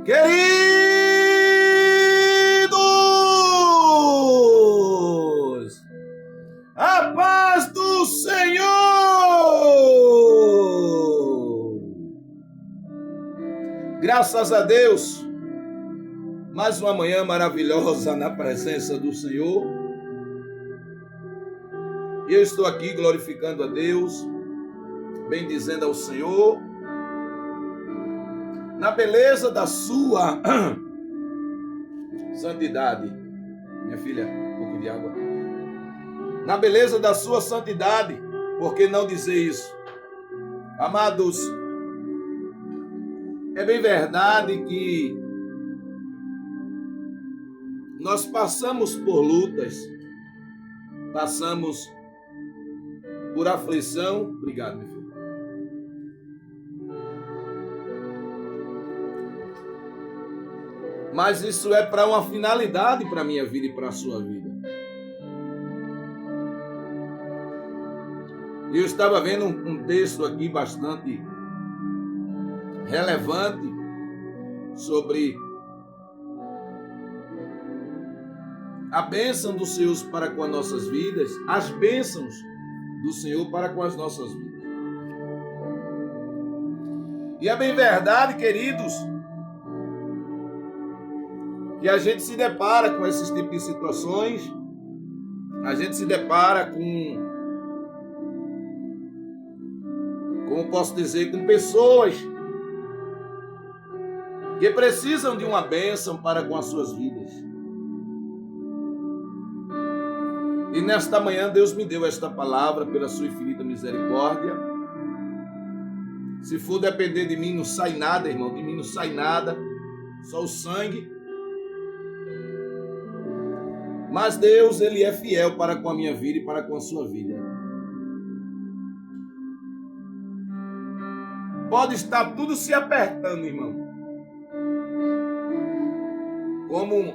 Queridos, a paz do Senhor! Graças a Deus, mais uma manhã maravilhosa na presença do Senhor. E eu estou aqui glorificando a Deus, bendizendo ao Senhor, na beleza da sua santidade. Minha filha, um pouco de água. Na beleza da sua santidade, por que não dizer isso? Amados, é bem verdade que nós passamos por lutas, passamos por aflição. Obrigado, meu filho. Mas isso é para uma finalidade para a minha vida e para a sua vida. Eu estava vendo um texto aqui bastante relevante sobre a bênção do Senhor para com as nossas vidas, as bênçãos do Senhor para com as nossas vidas. E é bem verdade, queridos, que a gente se depara com esses tipos de situações, a gente se depara com, como posso dizer, com pessoas que precisam de uma bênção para com as suas vidas. E nesta manhã Deus me deu esta palavra pela sua infinita misericórdia. Se for depender de mim, não sai nada, irmão, de mim não sai nada, só o sangue. Mas Deus, Ele é fiel para com a minha vida e para com a sua vida. Pode estar tudo se apertando, irmão. Como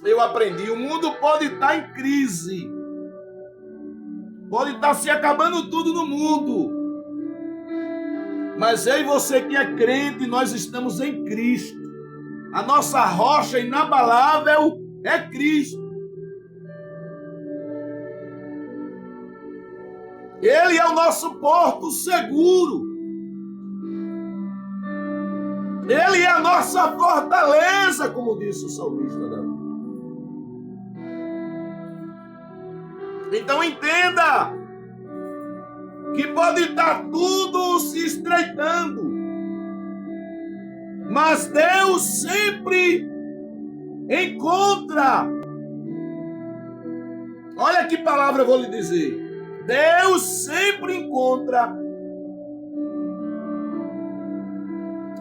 eu aprendi, o mundo pode estar em crise. Pode estar se acabando tudo no mundo. Mas eu e você que é crente, nós estamos em Cristo. A nossa rocha inabalável é Cristo. Ele é o nosso porto seguro. Ele é a nossa fortaleza, como disse o salmista Davi. Então entenda que pode estar tudo se estreitando, mas Deus sempre encontra. Olha que palavra eu vou lhe dizer. Deus sempre encontra.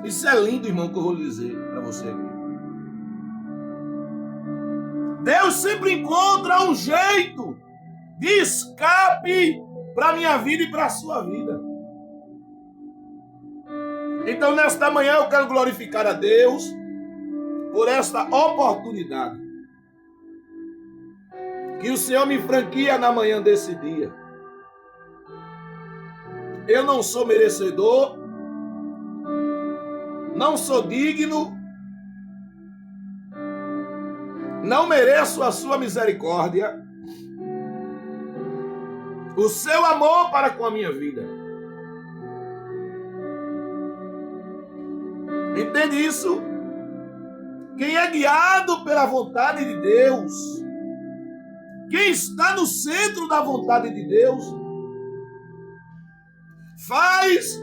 Isso é lindo, irmão, que eu vou lhe dizer para você aqui. Deus sempre encontra um jeito de escape para a minha vida e para a sua vida. Então, nesta manhã, eu quero glorificar a Deus por esta oportunidade que o Senhor me franquia na manhã desse dia. Eu não sou merecedor, não sou digno, não mereço a sua misericórdia, o seu amor para com a minha vida. Entende isso? Quem é guiado pela vontade de Deus, quem está no centro da vontade de Deus, faz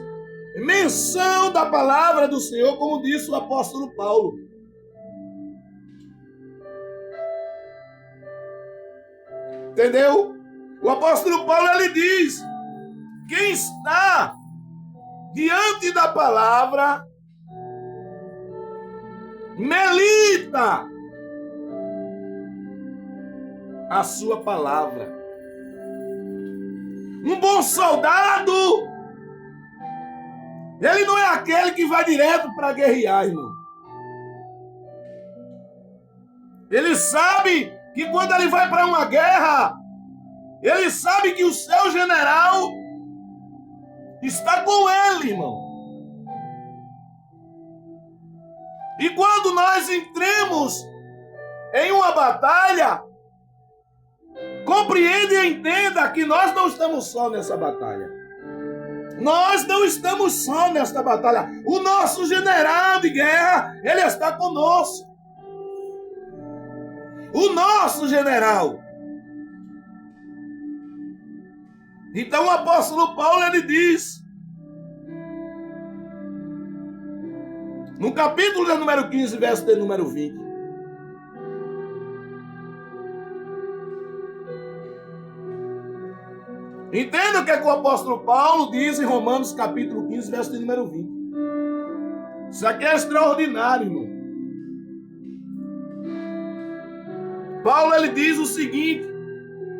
menção da palavra do Senhor, como disse o apóstolo Paulo. Entendeu? O apóstolo Paulo, ele diz: quem está diante da palavra, medita a sua palavra. Um bom soldado, ele não é aquele que vai direto para guerrear, irmão. Ele sabe que quando ele vai para uma guerra, ele sabe que o seu general está com ele, irmão. E quando nós entremos em uma batalha, compreenda e entenda que nós não estamos só nessa batalha. Nós não estamos só nesta batalha. O nosso general de guerra, ele está conosco. O nosso general. Então o apóstolo Paulo, ele diz, no capítulo de número 15, verso de número 20. Entenda o que o apóstolo Paulo diz em Romanos capítulo 15, verso de número 20. Isso aqui é extraordinário, irmão. Paulo, ele diz o seguinte,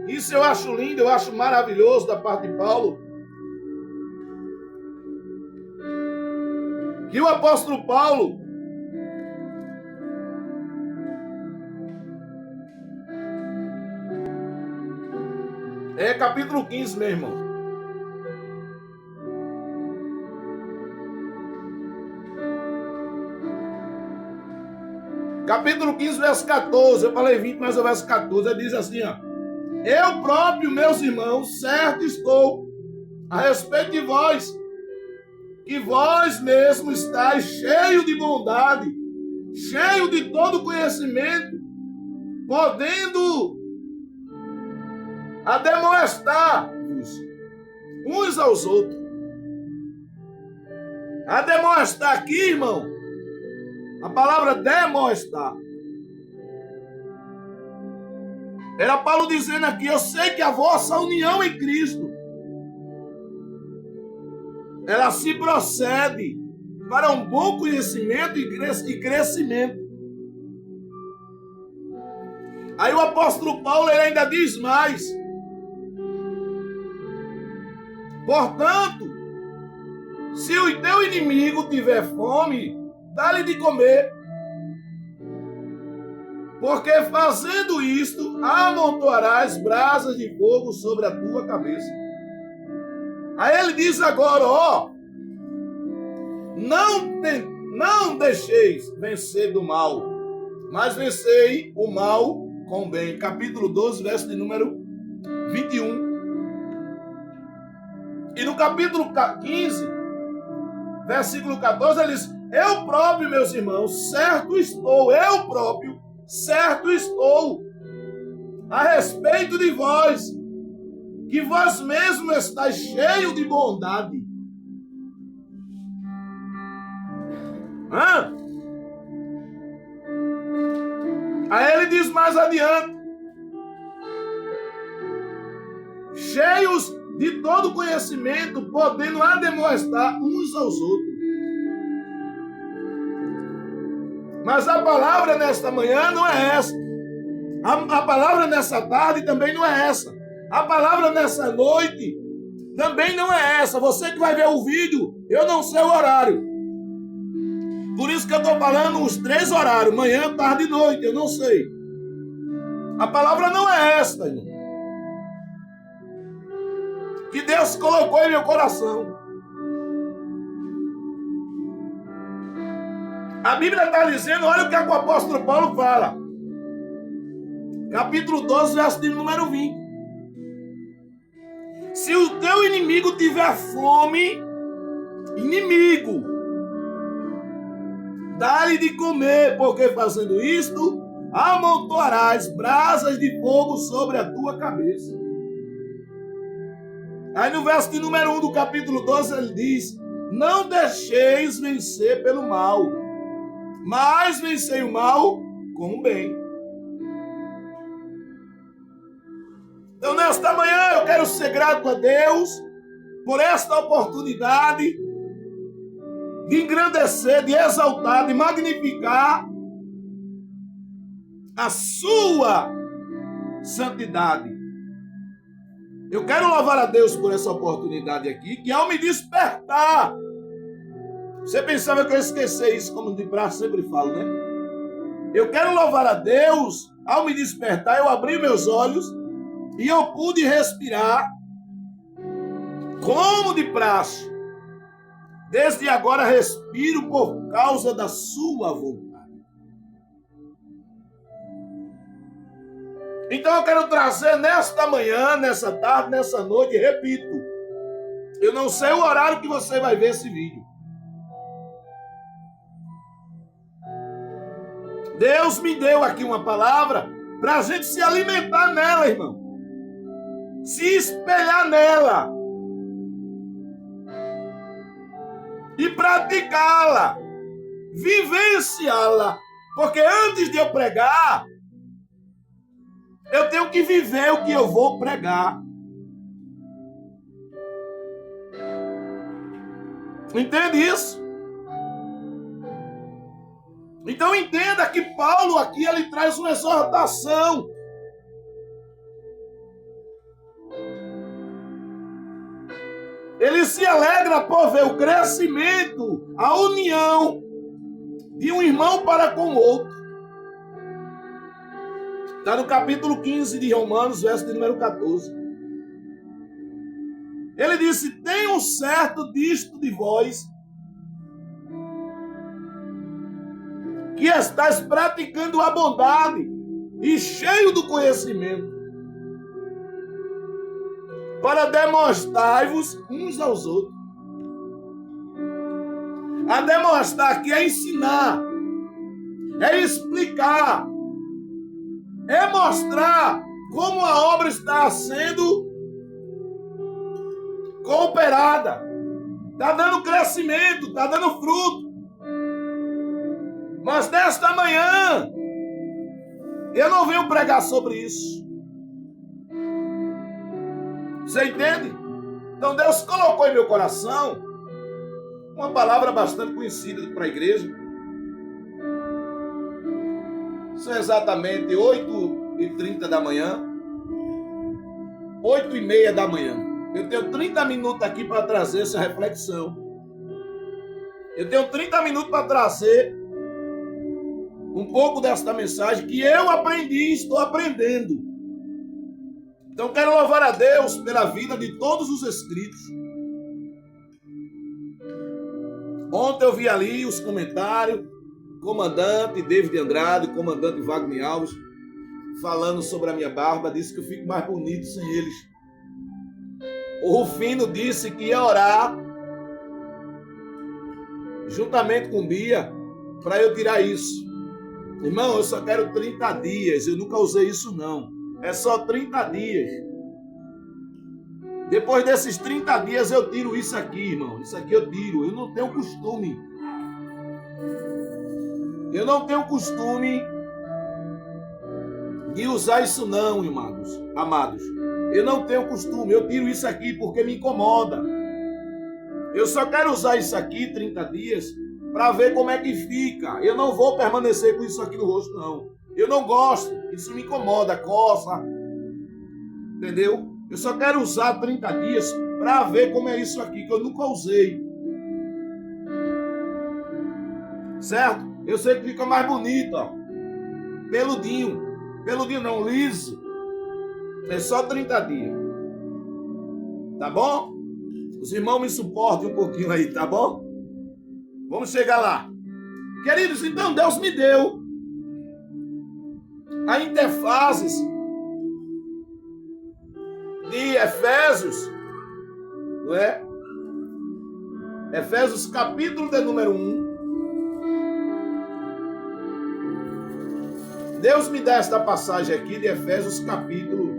isso eu acho lindo, eu acho maravilhoso da parte de Paulo, que o apóstolo Paulo, capítulo 15, meu irmão. Capítulo 15, verso 14. Eu falei 20, mas o verso 14. Ele diz assim, ó. Eu próprio, meus irmãos, certo estou a respeito de vós, que vós mesmos estáis cheio de bondade, cheio de todo conhecimento, podendo ademoestar-vos uns aos outros. Ademoestar aqui, irmão, a palavra demonstrar. Era Paulo dizendo aqui, eu sei que a vossa união em Cristo, ela se procede para um bom conhecimento e crescimento. Aí o apóstolo Paulo, ele ainda diz mais. Portanto, se o teu inimigo tiver fome, dá-lhe de comer, porque fazendo isto, amontoarás brasas de fogo sobre a tua cabeça. Aí ele diz agora, ó, não deixeis vencer do mal, mas vencei o mal com o bem. Capítulo 12, verso de número 21. E no capítulo 15, versículo 14, ele diz, eu próprio, meus irmãos, certo estou a respeito de vós, que vós mesmos estáis cheios de bondade. Aí ele diz mais adiante, cheios de todo conhecimento, podendo ademoestar uns aos outros. Mas a palavra nesta manhã não é essa. A palavra nessa tarde também não é essa. A palavra nessa noite também não é essa. Você que vai ver o vídeo, eu não sei o horário. Por isso que eu estou falando os 3 horários, manhã, tarde e noite, eu não sei. A palavra não é esta, irmão, que Deus colocou em meu coração. A Bíblia está dizendo, olha o que o apóstolo Paulo fala. Capítulo 12, verso de número 20. Se o teu inimigo tiver fome, dá-lhe de comer, porque fazendo isto, amontoarás brasas de fogo sobre a tua cabeça. Aí no verso de número 1 do capítulo 12 ele diz, não deixeis vencer pelo mal, mas vencei o mal com o bem. Então nesta manhã eu quero ser grato a Deus por esta oportunidade de engrandecer, de exaltar, de magnificar a sua santidade. Eu quero louvar a Deus por essa oportunidade aqui, que ao me despertar, você pensava que eu esqueci isso, como de praxe sempre falo, né? Eu quero louvar a Deus, ao me despertar, eu abri meus olhos e eu pude respirar como de praxe. Desde agora respiro por causa da sua vontade. Então eu quero trazer nesta manhã, nessa tarde, nessa noite, repito, eu não sei o horário que você vai ver esse vídeo. Deus me deu aqui uma palavra para a gente se alimentar nela, irmão. Se espelhar nela. E praticá-la. Vivenciá-la. Porque antes de eu pregar, eu tenho que viver o que eu vou pregar. Entende isso? Então entenda que Paulo aqui ele traz uma exortação. Ele se alegra por ver o crescimento, a união de um irmão para com o outro. Está no capítulo 15 de Romanos, verso de número 14. Ele disse: tenho certo disto de vós, que estáis praticando a bondade e cheio do conhecimento, para demonstrar-vos uns aos outros. A demonstrar aqui é ensinar, é explicar, é mostrar como a obra está sendo cooperada, está dando crescimento, está dando fruto. Mas nesta manhã, eu não venho pregar sobre isso. Você entende? Então Deus colocou em meu coração uma palavra bastante conhecida para a igreja. São exatamente 8h30 da manhã, 8h30 da manhã. Eu tenho 30 minutos aqui para trazer essa reflexão. Eu tenho 30 minutos para trazer um pouco desta mensagem que eu aprendi e estou aprendendo. Então quero louvar a Deus pela vida de todos os escritos. Ontem eu vi ali os comentários, comandante David Andrade, comandante Wagner Alves, falando sobre a minha barba, disse que eu fico mais bonito sem eles. O Rufino disse que ia orar juntamente com Bia para eu tirar isso. Irmão, eu só quero 30 dias, eu nunca usei isso não. É só 30 dias. Depois desses 30 dias eu tiro isso aqui, irmão. Isso aqui eu tiro. Eu não tenho costume. Eu não tenho costume de usar isso não, amados. Eu não tenho costume. Eu tiro isso aqui porque me incomoda. Eu só quero usar isso aqui 30 dias para ver como é que fica. Eu não vou permanecer com isso aqui no rosto, não. Eu não gosto. Isso me incomoda, coça. Entendeu? Eu só quero usar 30 dias para ver como é isso aqui, que eu nunca usei. Certo? Eu sei que fica mais bonito, ó. Peludinho. Peludinho não, liso. É só 30 dias. Tá bom? Os irmãos me suportem um pouquinho aí, tá bom? Vamos chegar lá. Queridos, então Deus me deu a interfaces de Efésios, não é? Efésios capítulo de número 1. Deus me dá esta passagem aqui de Efésios capítulo.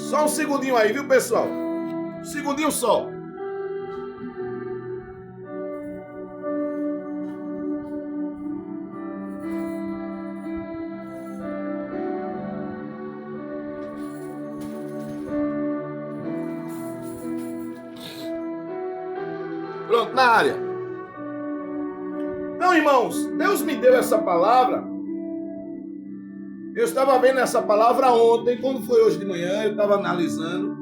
Só um segundinho aí, viu, pessoal? Um segundinho só. Pronto, na área. Então, irmãos, Deus me deu essa palavra. Eu estava vendo essa palavra ontem, quando foi hoje de manhã, eu estava analisando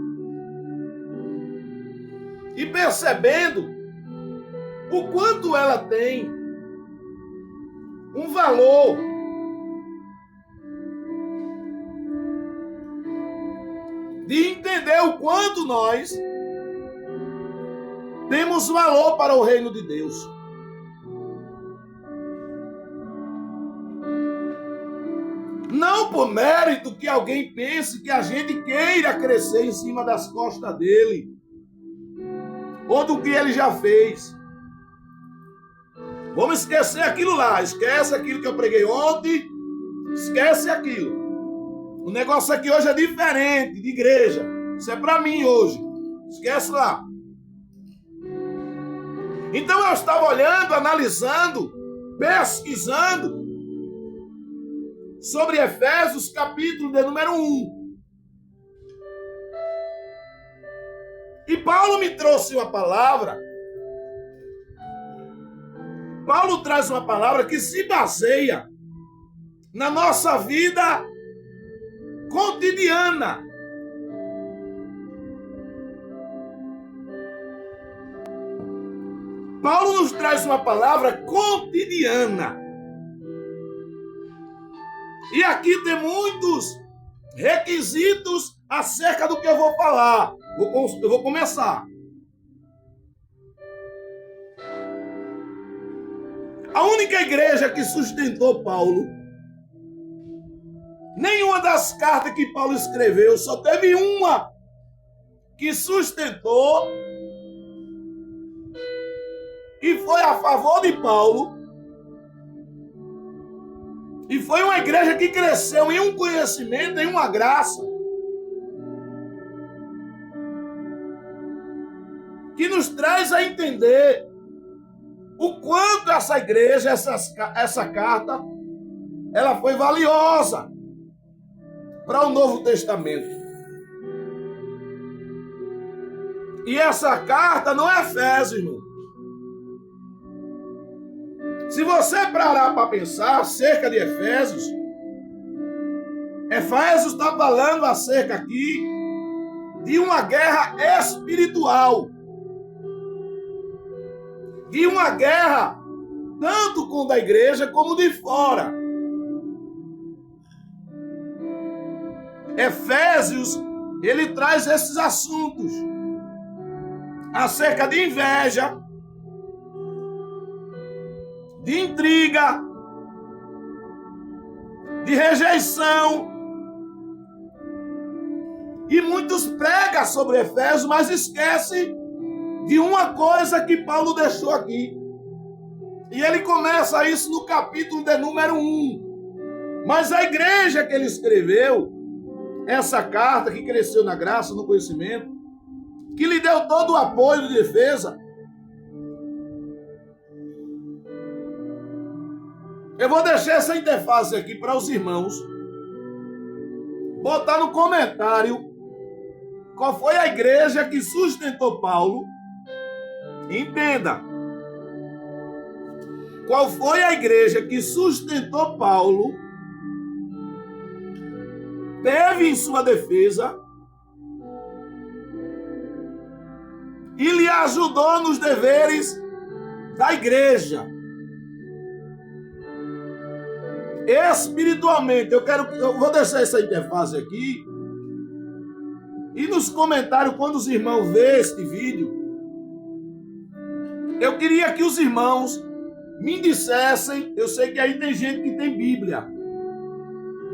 e percebendo o quanto ela tem um valor de entender o quanto nós temos valor para o reino de Deus. Não por mérito que alguém pense que a gente queira crescer em cima das costas dele, ou do que ele já fez. Vamos esquecer aquilo lá, esquece aquilo que eu preguei ontem, esquece aquilo. O negócio aqui hoje é diferente, de igreja. Isso é para mim hoje. Esquece lá. Então eu estava olhando, analisando, pesquisando sobre Efésios, capítulo de número 1. E Paulo me trouxe uma palavra. Paulo traz uma palavra que se baseia na nossa vida cotidiana. Paulo nos traz uma palavra cotidiana. E aqui tem muitos requisitos acerca do que eu vou falar. Eu vou começar. A única igreja que sustentou Paulo, nenhuma das cartas que Paulo escreveu, só teve uma que sustentou e foi a favor de Paulo. E foi uma igreja que cresceu em um conhecimento, em uma graça, que nos traz a entender o quanto essa igreja, essa carta, ela foi valiosa para o Novo Testamento. E essa carta não é Efésios, irmão. Se você parar para pensar acerca de Efésios, Efésios está falando acerca aqui de uma guerra espiritual. De uma guerra tanto com da igreja como de fora. Efésios, ele traz esses assuntos acerca de inveja, de intriga, de rejeição. E muitos pregam sobre Efésios, mas esquecem de uma coisa que Paulo deixou aqui. E ele começa isso no capítulo de número 1. Mas a igreja que ele escreveu, essa carta que cresceu na graça, no conhecimento, que lhe deu todo o apoio de defesa, eu vou deixar essa interface aqui para os irmãos botar no comentário qual foi a igreja que sustentou Paulo. Entenda. Qual foi a igreja que sustentou Paulo, teve em sua defesa e lhe ajudou nos deveres da igreja. Espiritualmente, eu vou deixar essa interface aqui. E nos comentários, quando os irmãos verem este vídeo, eu queria que os irmãos me dissessem. Eu sei que aí tem gente que tem Bíblia.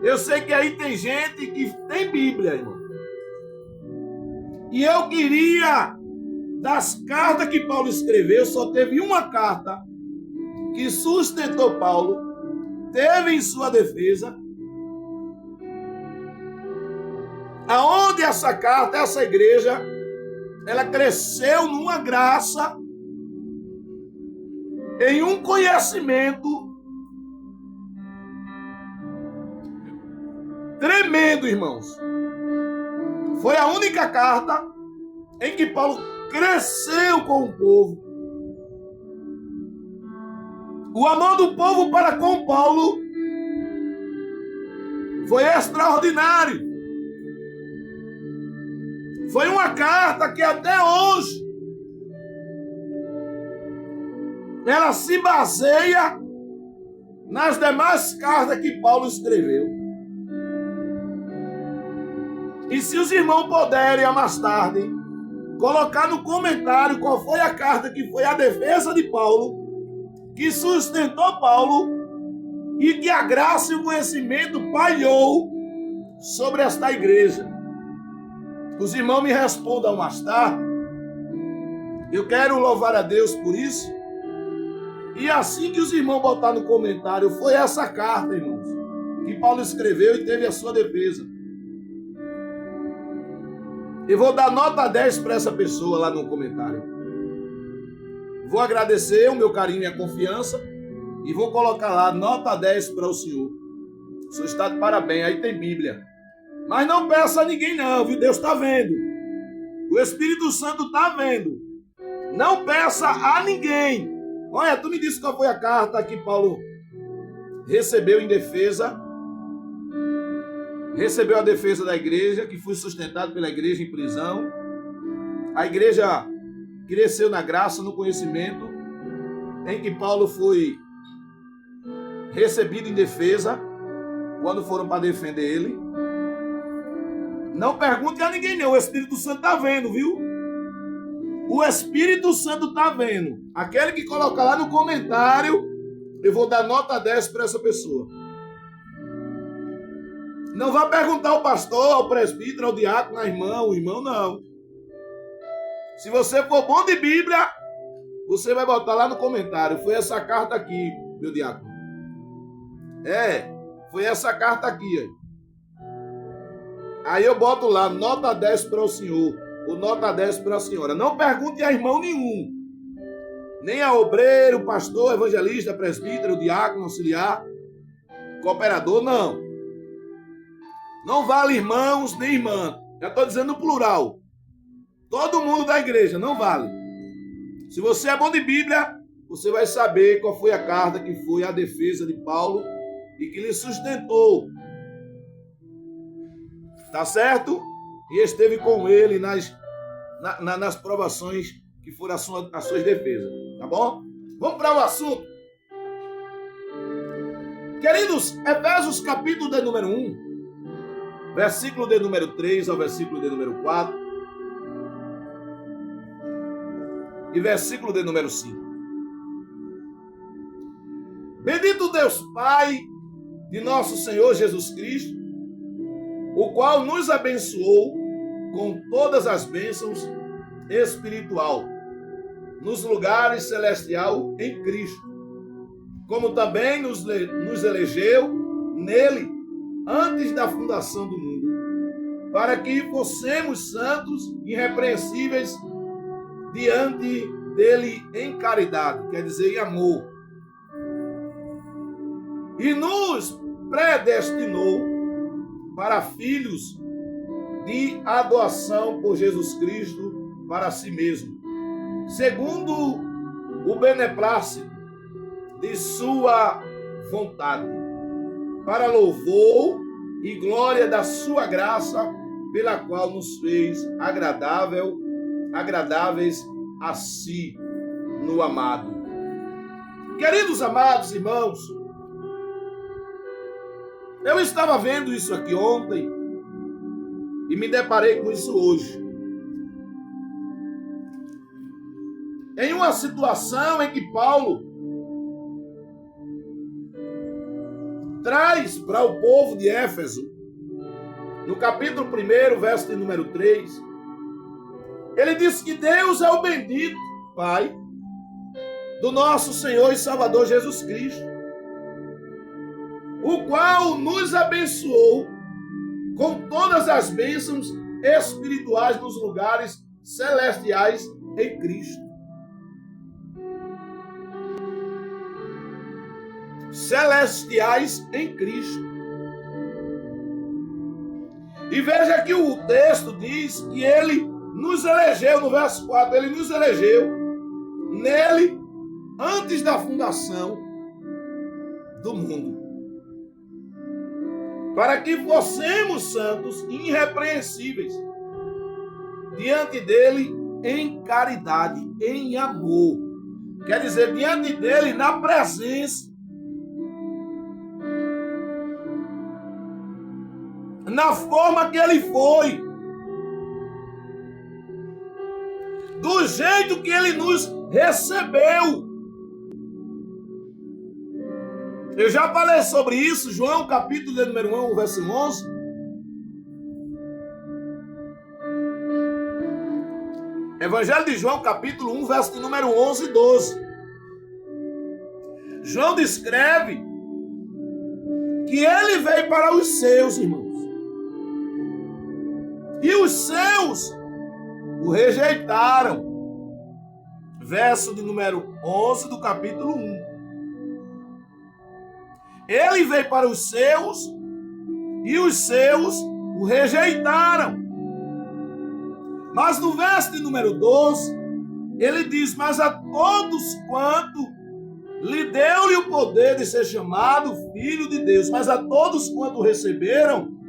Eu sei que aí tem gente que tem Bíblia, irmão. E eu queria, das cartas que Paulo escreveu, só teve uma carta que sustentou Paulo, teve em sua defesa, aonde essa carta, essa igreja, ela cresceu numa graça, em um conhecimento tremendo, irmãos. Foi a única carta em que Paulo cresceu com o povo. O amor do povo para com Paulo foi extraordinário. Foi uma carta que até hoje ela se baseia nas demais cartas que Paulo escreveu. E se os irmãos puderem, a mais tarde, colocar no comentário qual foi a carta que foi a defesa de Paulo, que sustentou Paulo, e que a graça e o conhecimento pairou sobre esta igreja. Os irmãos me respondam mais tarde. Eu quero louvar a Deus por isso. E assim que os irmãos botar no comentário, foi essa carta, irmãos, que Paulo escreveu e teve a sua defesa. Eu vou dar nota 10 para essa pessoa lá no comentário. Vou agradecer o meu carinho e a confiança e vou colocar lá nota 10 para o senhor. O senhor está de parabéns, aí tem Bíblia. Mas não peça a ninguém não, viu? Deus está vendo. O Espírito Santo está vendo. Não peça a ninguém. Olha, tu me disse qual foi a carta que Paulo recebeu em defesa. Recebeu a defesa da igreja, que foi sustentado pela igreja em prisão. A igreja cresceu na graça, no conhecimento, em que Paulo foi recebido em defesa, quando foram para defender ele. Não pergunte a ninguém não, o Espírito Santo está vendo, viu? O Espírito Santo está vendo. Aquele que coloca lá no comentário, eu vou dar nota 10 para essa pessoa. Não vá perguntar ao pastor, ao presbítero, ao diácono, à irmã, o irmão, não. Se você for bom de Bíblia, você vai botar lá no comentário. Foi essa carta aqui, meu diácono. Foi essa carta aqui. Aí eu boto lá, nota 10 para o senhor, ou nota 10 para a senhora. Não pergunte a irmão nenhum. Nem a obreiro, pastor, evangelista, presbítero, diácono, auxiliar, cooperador, não. Não vale irmãos nem irmã. Já estou dizendo no plural. Todo mundo da igreja, não vale. Se você é bom de Bíblia, você vai saber qual foi a carta que foi a defesa de Paulo e que lhe sustentou. Tá certo? E esteve com ele nas provações que foram as suas defesas. Tá bom? Vamos para o assunto. Queridos, Efésios capítulo de número 1, versículo de número 3 ao versículo de número 4 e versículo de número 5. Bendito Deus Pai de nosso Senhor Jesus Cristo, o qual nos abençoou com todas as bênçãos espiritual nos lugares celestial em Cristo, como também nos elegeu nele antes da fundação do mundo, para que fossemos santos e irrepreensíveis diante dele em caridade, quer dizer, em amor. E nos predestinou para filhos de adoção por Jesus Cristo para si mesmo, segundo o beneplácito de sua vontade, para louvor e glória da sua graça, pela qual nos fez agradáveis a si no amado. Queridos amados irmãos, eu estava vendo isso aqui ontem e me deparei com isso hoje. Em uma situação em que Paulo traz para o povo de Éfeso, no capítulo 1, verso de número 3, ele diz que Deus é o bendito Pai do nosso Senhor e Salvador Jesus Cristo, o qual nos abençoou com todas as bênçãos espirituais nos lugares celestiais em Cristo. Celestiais em Cristo. E veja que o texto diz que ele nos elegeu, no verso 4, ele nos elegeu nele antes da fundação do mundo, para que fossemos santos e irrepreensíveis diante dele em caridade, em amor. Quer dizer, diante dele na presença na forma que ele foi, do jeito que ele nos recebeu. Eu já falei sobre isso, João, capítulo de número 1, verso 11. Evangelho de João, capítulo 1, verso de número 11 e 12. João descreve que ele veio para os seus, irmãos. E os seus o rejeitaram. Verso de número 11 do capítulo 1. Ele veio para os seus e os seus o rejeitaram. Mas no verso de número 12, ele diz: mas a todos quanto lhe deu-lhe o poder de ser chamado filho de Deus. Mas a todos quanto receberam,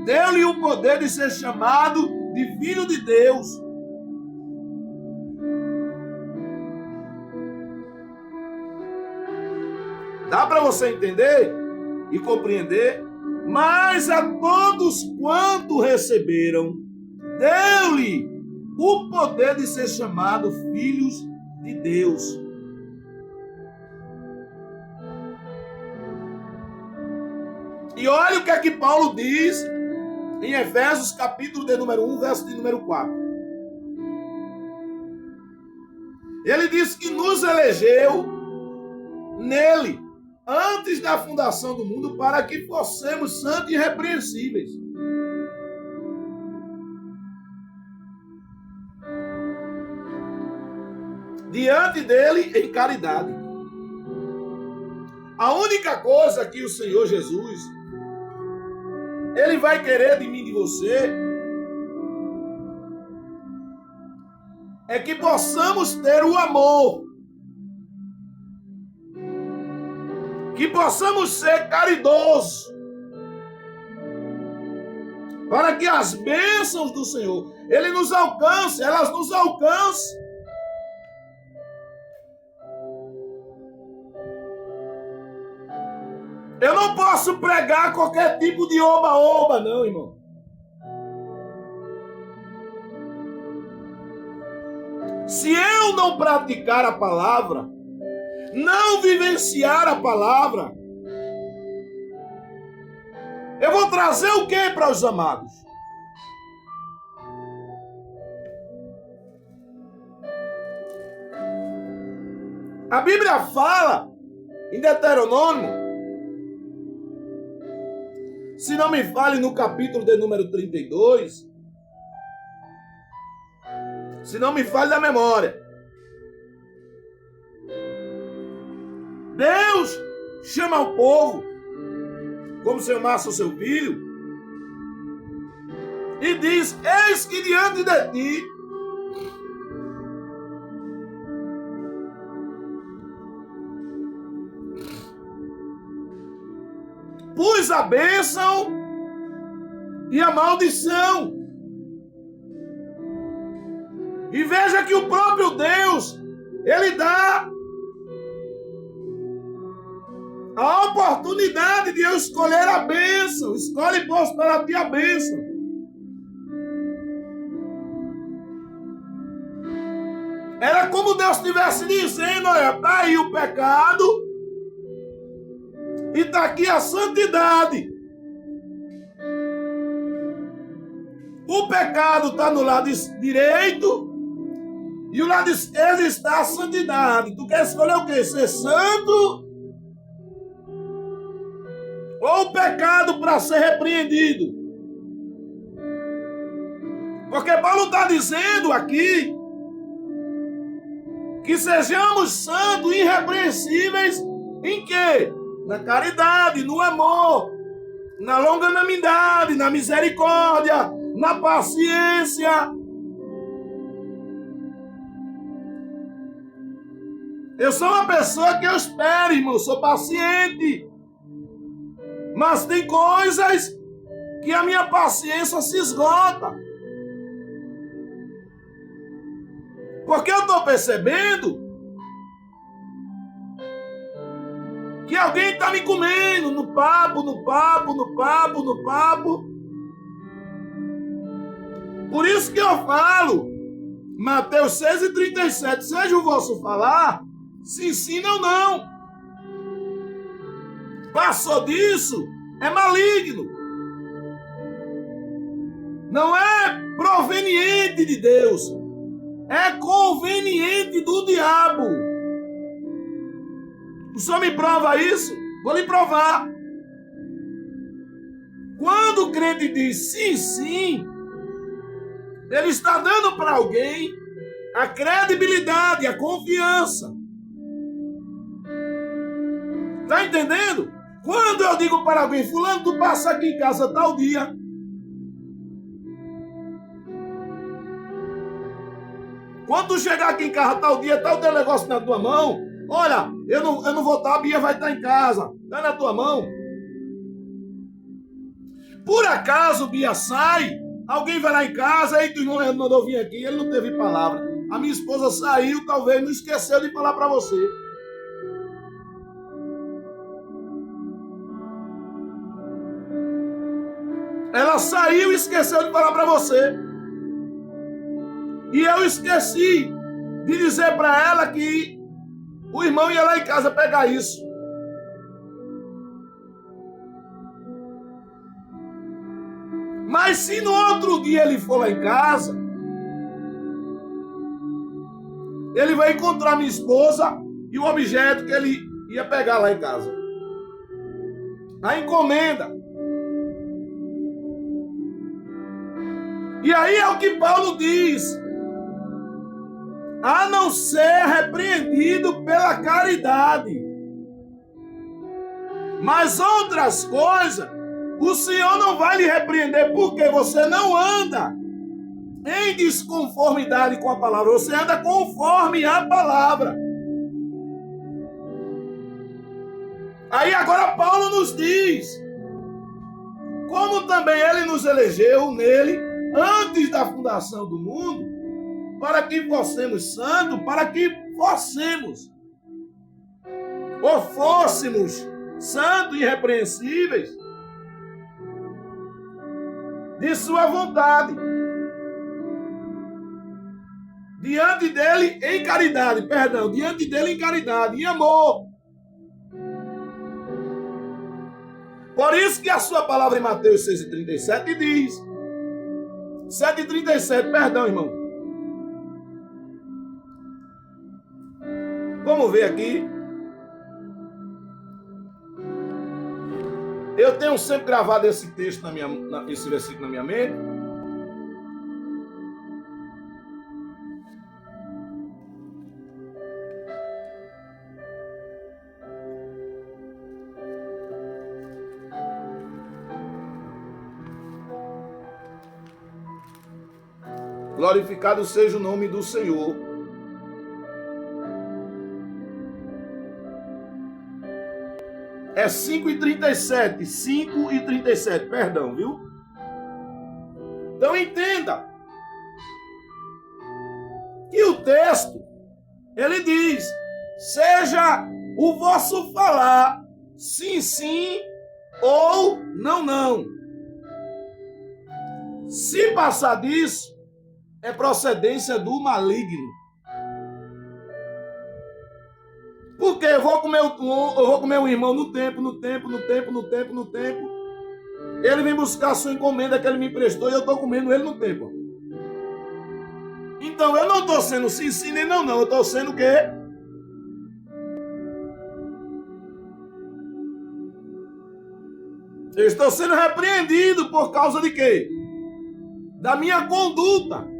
deu-lhe o poder de ser chamado de filho de Deus. Dá para você entender e compreender? Mas a todos quanto receberam, deu-lhe o poder de ser chamado filhos de Deus. E olha o que é que Paulo diz em Efésios, capítulo de número 1, verso de número 4. Ele diz que nos elegeu nele, antes da fundação do mundo, para que fossemos santos e irrepreensíveis. Diante dele em caridade. A única coisa que o Senhor Jesus, ele vai querer de mim e de você, é que possamos ter o amor, que possamos ser caridosos, para que as bênçãos do Senhor, ele nos alcance, elas nos alcancem. Eu não posso pregar qualquer tipo de oba-oba, não, irmão. Se eu não praticar a palavra, não vivenciar a palavra, eu vou trazer o que para os amados? A Bíblia fala em Deuteronômio, se não me fale, no capítulo de número 32, se não me fale da memória, Deus chama o povo, como se chamasse o seu filho, e diz: eis que diante de ti pus a bênção e a maldição. E veja que o próprio Deus, ele dá a oportunidade de eu escolher a bênção. Escolhe, pois, para ti a bênção. Era como Deus estivesse dizendo: olha, está aí o pecado e está aqui a santidade. O pecado está no lado direito e o lado esquerdo está a santidade. Tu quer escolher o quê? Ser santo ou o pecado para ser repreendido? Porque Paulo está dizendo aqui que sejamos santos e irrepreensíveis em quê? Na caridade, no amor, na longanimidade, na misericórdia, na paciência. Eu sou uma pessoa que eu espero, irmão, sou paciente. Mas tem coisas que a minha paciência se esgota. Porque eu estou percebendo que alguém está me comendo no papo, Por isso que eu falo, Mateus 6:37, seja o vosso falar, se sim ou não. Passou disso, é maligno. Não é proveniente de Deus, é conveniente do diabo. O senhor me prova isso? Vou lhe provar. Quando o crente diz sim, sim, ele está dando para alguém a credibilidade, a confiança. Está entendendo? Quando eu digo para alguém, fulano, tu passa aqui em casa tal dia. Quando tu chegar aqui em casa tal dia, tá o teu negócio na tua mão. Olha, eu não vou estar, a Bia vai estar em casa. Está na tua mão. Por acaso, Bia sai, alguém vai lá em casa, e tu irmão mandou vir aqui, ele não teve palavra. A minha esposa saiu, talvez não esqueceu de falar para você. Ela saiu e esqueceu de falar para você. E eu esqueci de dizer para ela que o irmão ia lá em casa pegar isso. Mas se no outro dia ele for lá em casa, ele vai encontrar minha esposa e o objeto que ele ia pegar lá em casa. A encomenda. E aí é o que Paulo diz. A não ser repreendido pela caridade. Mas outras coisas, o Senhor não vai lhe repreender porque você não anda em desconformidade com a palavra. Você anda conforme a palavra. Aí agora Paulo nos diz, como também ele nos elegeu nele, antes da fundação do mundo, para que fossemos santos, para que fossemos, ou fôssemos santos e irrepreensíveis, de sua vontade, diante dele em caridade, em amor. Por isso que a sua palavra em Mateus 6:37 diz, 7:37, perdão, irmão. Vamos ver aqui. Eu tenho sempre gravado esse texto, esse versículo na minha mente. Glorificado seja o nome do Senhor. É 5:37, perdão, viu? Então entenda que o texto, ele diz, seja o vosso falar, sim, sim, ou não, não. Se passar disso, é procedência do maligno. Porque eu vou comer o irmão no tempo. Ele vem buscar a sua encomenda que ele me emprestou e eu estou comendo ele no tempo. Então eu não estou sendo sim, sim, nem não, não. Eu estou sendo o quê? Eu estou sendo repreendido por causa de quê? Da minha conduta.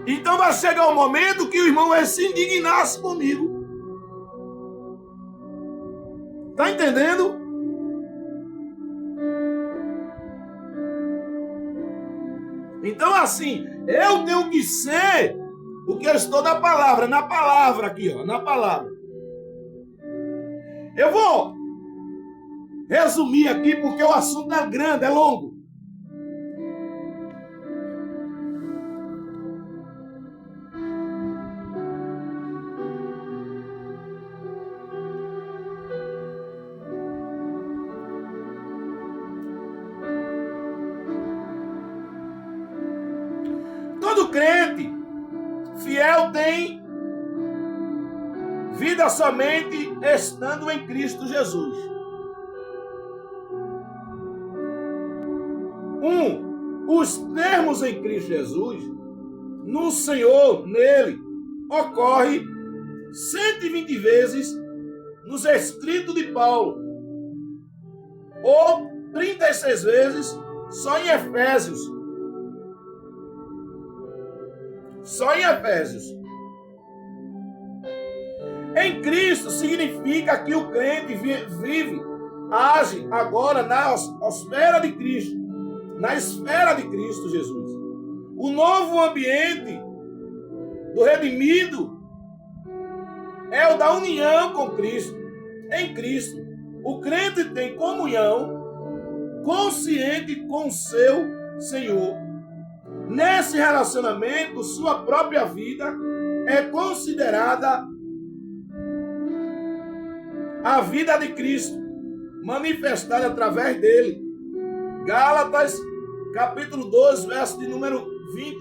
Então vai chegar um momento que o irmão vai se indignar comigo. Tá entendendo? Então assim, eu tenho que ser o que eu estou na palavra aqui, ó, na palavra. Eu vou resumir aqui porque o assunto é grande, é longo. Todo crente fiel tem vida somente estando em Cristo Jesus. Os termos em Cristo Jesus, no Senhor, nele, ocorre 120 vezes nos escritos de Paulo, ou 36 vezes só em Efésios. Só em Efésios. Em Cristo significa que o crente vive, age agora na esfera de Cristo, na esfera de Cristo Jesus. O novo ambiente do redimido é o da união com Cristo. Em Cristo, o crente tem comunhão consciente com o seu Senhor. Nesse relacionamento, sua própria vida é considerada a vida de Cristo, manifestada através dele. Gálatas, capítulo 2, verso de número 20.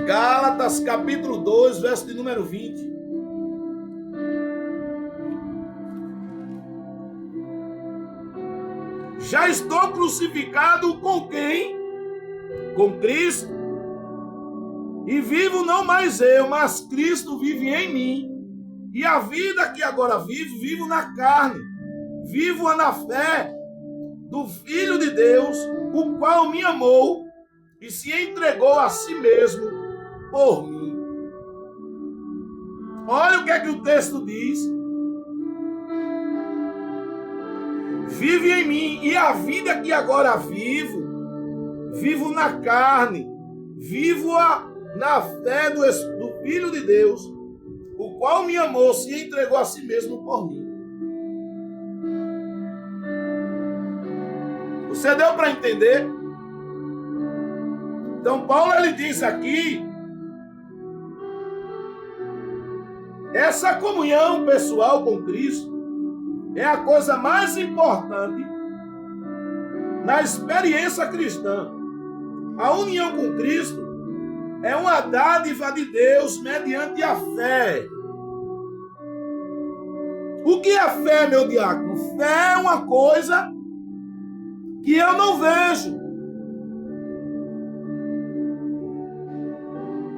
Gálatas, capítulo 2, verso de número 20. Já estou crucificado com quem? Com Cristo. E vivo não mais eu, mas Cristo vive em mim. E a vida que agora vivo na carne. Vivo na fé do Filho de Deus, o qual me amou e se entregou a si mesmo por mim. Olha o que é que o texto diz. Vive em mim, e a vida que agora vivo na carne, vivo na fé do Filho de Deus, o qual me amou, se entregou a si mesmo por mim. Você deu para entender? Então Paulo ele diz aqui, essa comunhão pessoal com Cristo é a coisa mais importante na experiência cristã. A união com Cristo é uma dádiva de Deus mediante a fé. O que é fé, meu diácono? Fé é uma coisa que eu não vejo.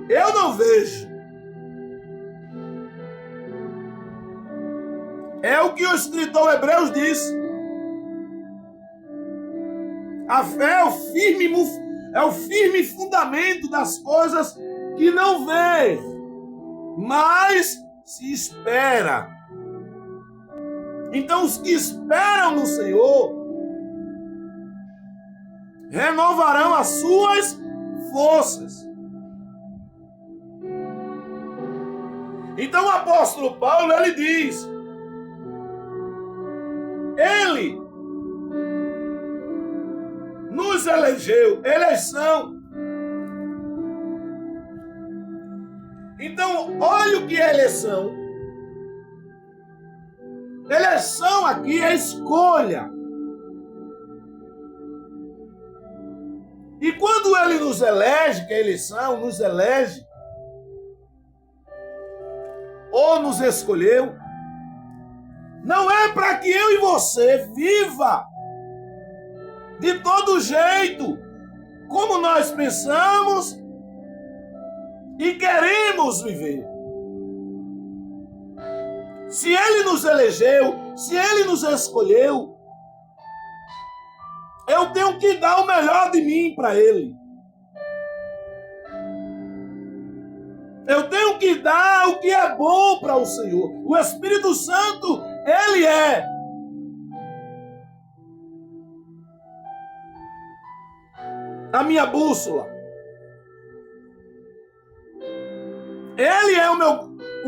Eu não vejo. É o que o escritor Hebreus diz. A fé é o firme fundamento das coisas que não vê, mas se espera. Então os que esperam no Senhor renovarão as suas forças. Então o apóstolo Paulo ele diz, ele nos elegeu, eleição. Então, olha o que é eleição. Eleição aqui é escolha. E quando ele nos elege, que a eleição nos elege, ou nos escolheu, não é para que eu e você viva de todo jeito como nós pensamos e queremos viver. Se ele nos elegeu, se ele nos escolheu, eu tenho que dar o melhor de mim para ele. Eu tenho que dar o que é bom para o Senhor. O Espírito Santo, ele é a minha bússola. Ele é o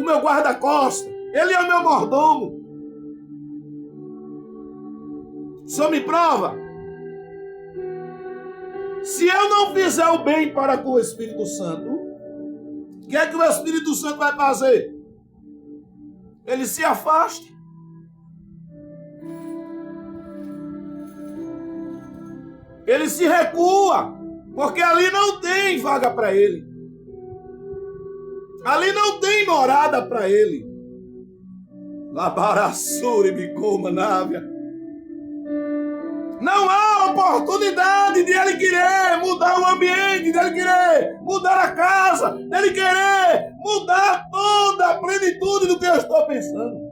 meu guarda-costas. Ele é o meu mordomo. Só me prova. Se eu não fizer o bem para com o Espírito Santo, o que é que o Espírito Santo vai fazer? Ele se afasta. Ele se recua, porque ali não tem vaga para ele. Ali não tem morada para ele. Labarassuri bicoma návia. Não há oportunidade de ele querer mudar o ambiente, de ele querer mudar a casa, de ele querer mudar toda a plenitude do que eu estou pensando.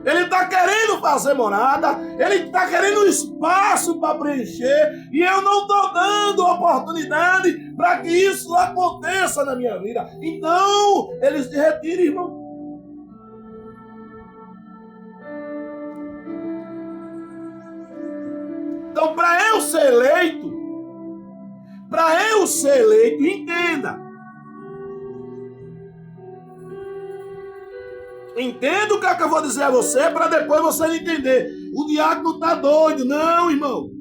Ele está querendo fazer morada, ele está querendo espaço para preencher, e eu não estou dando oportunidade para que isso aconteça na minha vida. Então, ele se retira, irmão. Então, para eu ser eleito, entenda. Entenda o que eu vou dizer a você para depois você entender. O diácono está doido. Não, irmão.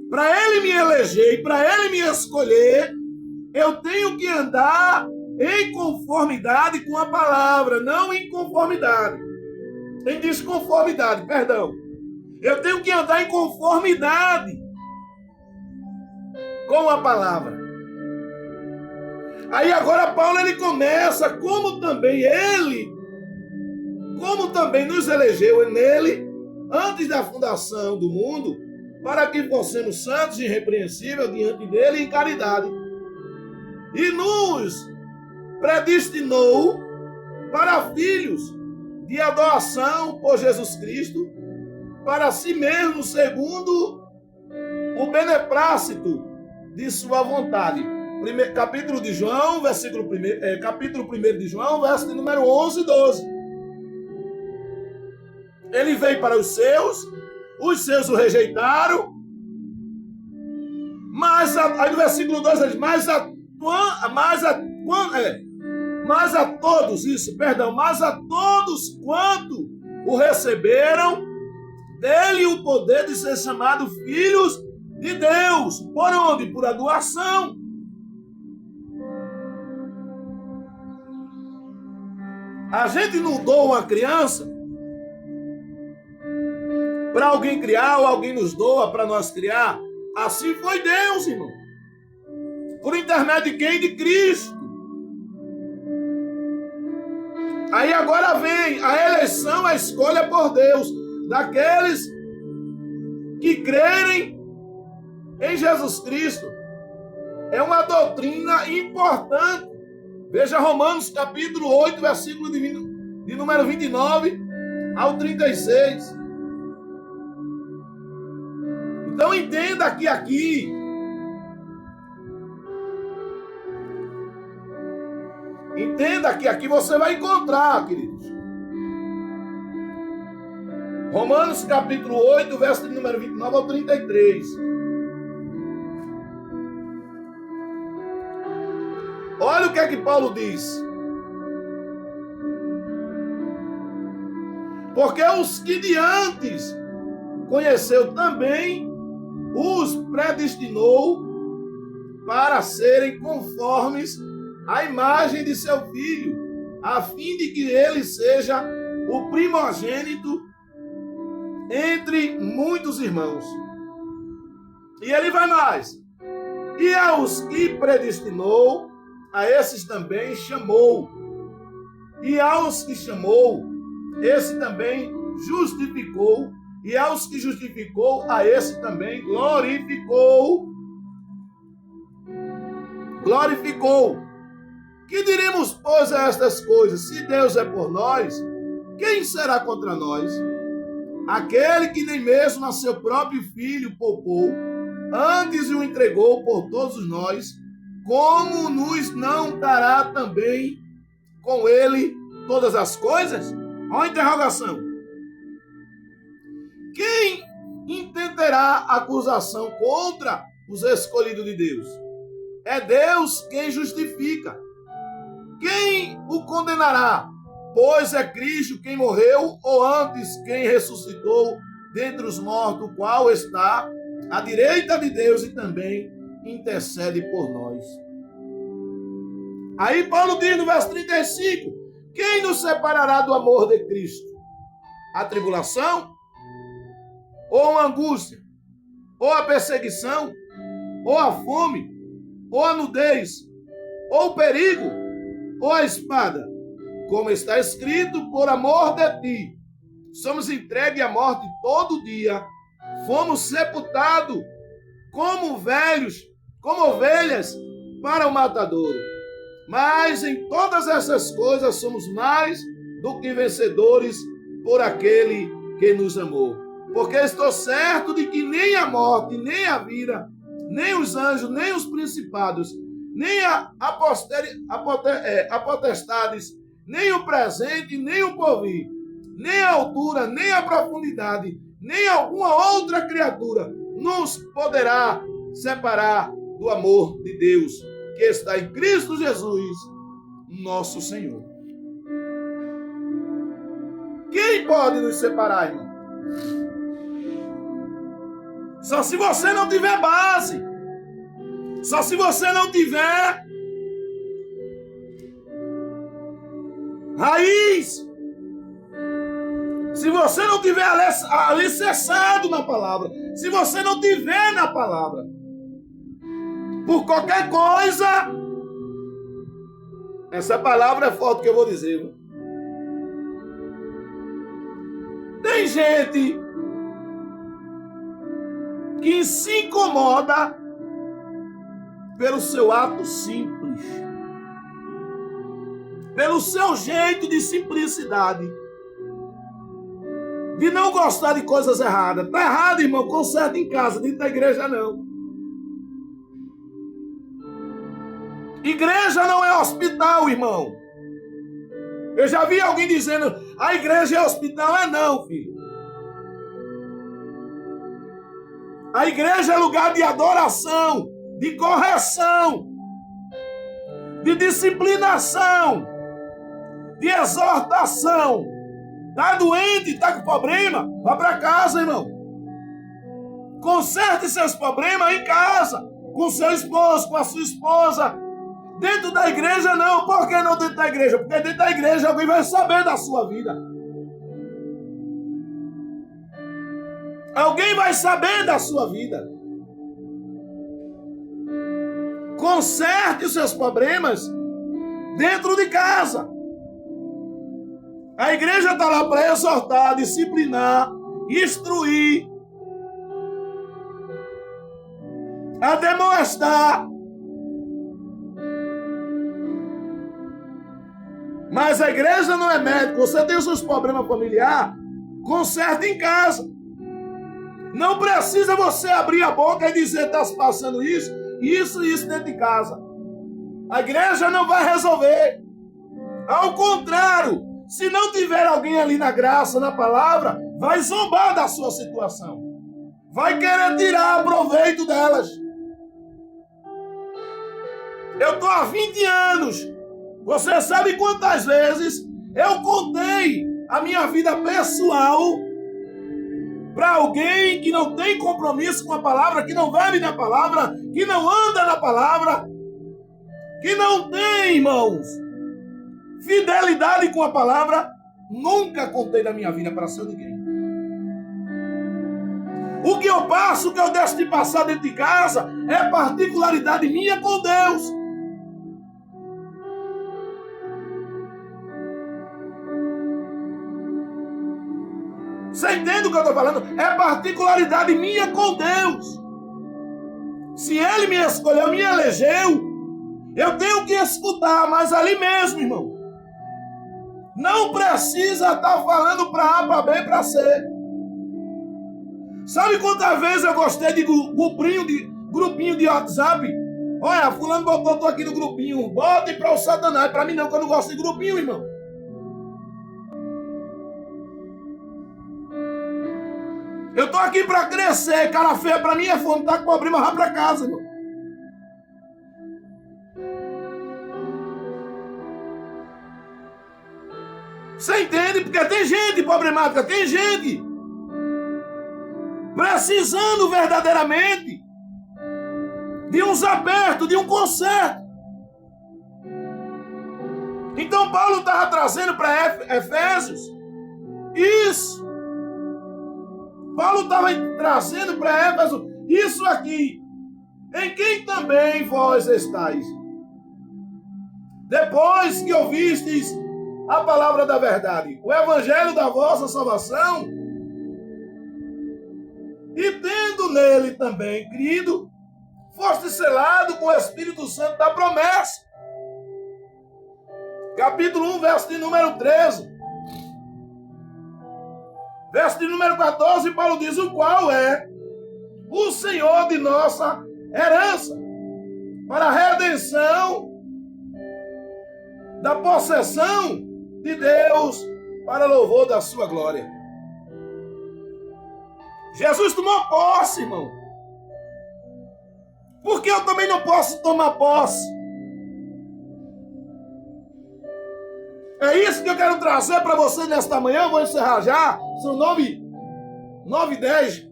Para ele me eleger e para ele me escolher, eu tenho que andar em conformidade com a palavra, não em conformidade. Em desconformidade, perdão. Eu tenho que andar em conformidade com a palavra. Aí agora Paulo ele começa, como também nos elegeu nele, antes da fundação do mundo, para que fossemos santos e irrepreensíveis diante dele em caridade. E nos predestinou para filhos de adoção por Jesus Cristo, para si mesmo, segundo o beneplácito de sua vontade. Capítulo de João, capítulo 1 de João, verso de número 11 e 12. Ele veio para os seus o rejeitaram, aí no versículo 2 ele diz, mas a todos quanto o receberam, dele o poder de ser chamado filhos de Deus. Por onde? Por adoração. A gente não doa uma criança para alguém criar, ou alguém nos doa para nós criar. Assim foi Deus, irmão. Por intermédio de quem? De Cristo. Aí agora vem a eleição, a escolha por Deus daqueles que crerem em Jesus Cristo. É uma doutrina importante. Veja Romanos capítulo 8, versículo de número 29 ao 36. Então entenda que aqui você vai encontrar, queridos. Romanos capítulo 8, verso de número 29 ao 33. Olha o que é que Paulo diz. Porque os que de antes conheceu também, os predestinou para serem conformes à imagem de seu filho, a fim de que ele seja o primogênito entre muitos irmãos. E ele vai mais. E aos que predestinou, a esses também chamou. E aos que chamou, esse também justificou. E aos que justificou, a esse também glorificou. Glorificou. Que diremos, pois, a estas coisas? Se Deus é por nós, quem será contra nós? Aquele que nem mesmo a seu próprio filho poupou, antes o entregou por todos nós, como nos não dará também com ele todas as coisas? Olha a interrogação. Quem intentará acusação contra os escolhidos de Deus? É Deus quem justifica. Quem o condenará? Pois é Cristo quem morreu, ou antes quem ressuscitou dentre os mortos, o qual está à direita de Deus e também intercede por nós. Aí Paulo diz no verso 35, quem nos separará do amor de Cristo? a tribulação, ou a angústia, ou a perseguição, ou a fome, ou a nudez, ou o perigo, ou a espada. Como está escrito, por amor de ti, somos entregues à morte todo dia, fomos sepultados como ovelhas para o matadouro. Mas em todas essas coisas somos mais do que vencedores por aquele que nos amou. Porque estou certo de que nem a morte, nem a vida, nem os anjos, nem os principados, nem a potestades, nem o presente, nem o porvir, nem a altura, nem a profundidade, nem alguma outra criatura nos poderá separar do amor de Deus, que está em Cristo Jesus, nosso Senhor. Quem pode nos separar, irmão? Só se você não tiver base. Só se você não tiver raiz. Se você não tiver alicerçado na palavra. Se você não tiver na palavra. Por qualquer coisa. Essa palavra é forte que eu vou dizer. Viu? Tem gente que se incomoda pelo seu ato simples, pelo seu jeito de simplicidade, de não gostar de coisas erradas. Está errado, irmão, conserta em casa, dentro da igreja não. Igreja não é hospital, irmão. Eu já vi alguém dizendo, a igreja é hospital. É não, filho. A igreja é lugar de adoração, de correção, de disciplinação, de exortação. Está doente, está com problema? Vá para casa, irmão. Conserte seus problemas em casa, com seu esposo, com a sua esposa. Dentro da igreja não. Por que não dentro da igreja? Porque dentro da igreja alguém vai saber da sua vida. Alguém vai saber da sua vida. Conserte os seus problemas dentro de casa. A igreja está lá para exortar, disciplinar, instruir, admoestar. Mas a igreja não é médico. Você tem os seus problemas familiares, conserte em casa. Não precisa você abrir a boca e dizer está se passando isso e isso dentro de casa. A igreja não vai resolver. Ao contrário, se não tiver alguém ali na graça, na palavra, vai zombar da sua situação. Vai querer tirar proveito delas. Eu estou há 20 anos. Você sabe quantas vezes eu contei a minha vida pessoal para alguém que não tem compromisso com a palavra, que não vive na palavra, que não anda na palavra, que não tem, irmãos, fidelidade com a palavra. Nunca contei na minha vida para ser ninguém. O que eu passo, o que eu deixo de passar dentro de casa, é particularidade minha com Deus. Você entende o que eu estou falando? É particularidade minha com Deus. Se Ele me escolheu, me elegeu, eu tenho que escutar, mas ali mesmo, irmão. Não precisa estar falando para A, para B, para C. Sabe quantas vezes eu gostei de grupinho de WhatsApp? Olha, fulano botou, estou aqui no grupinho. Bote para o Satanás. Para mim não, que eu não gosto de grupinho, irmão. Eu tô aqui para crescer, cara feia para mim é fome, tá com problema, vá para casa, irmão. Você entende? Porque tem gente problemática, tem gente precisando verdadeiramente de uns apertos, de um conserto. Então Paulo estava trazendo para Efésios isso. Paulo estava trazendo para Éfeso isso aqui, em quem também vós estáis. Depois que ouvistes a palavra da verdade, o evangelho da vossa salvação, e tendo nele também crido, foste selado com o Espírito Santo da promessa. Capítulo 1, verso de número 13. Verso de número 14, Paulo diz: o qual é o Senhor de nossa herança, para a redenção da possessão de Deus, para louvor da sua glória. Jesus tomou posse, irmão. Por que eu também não posso tomar posse? É isso que eu quero trazer para você nesta manhã. Eu vou encerrar já. São 9h10.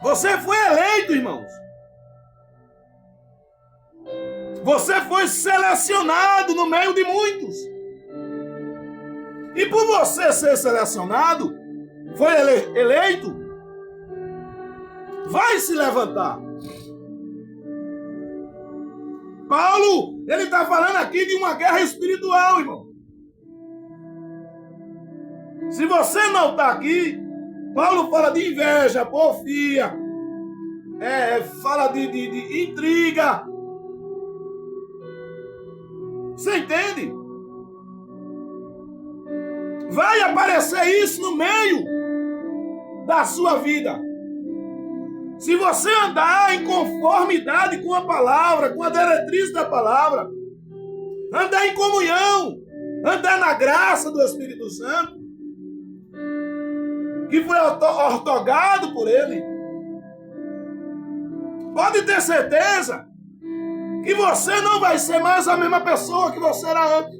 Você foi eleito, irmãos. Você foi selecionado no meio de muitos. E por você ser selecionado, foi eleito, vai se levantar. Paulo, ele está falando aqui de uma guerra espiritual, irmão. Se você não está aqui, Paulo fala de inveja, porfia, fala de intriga. Você entende? Vai aparecer isso no meio da sua vida. Se você andar em conformidade com a palavra, com a diretriz da palavra, andar em comunhão, andar na graça do Espírito Santo, que foi ortogado por ele, pode ter certeza que você não vai ser mais a mesma pessoa que você era antes.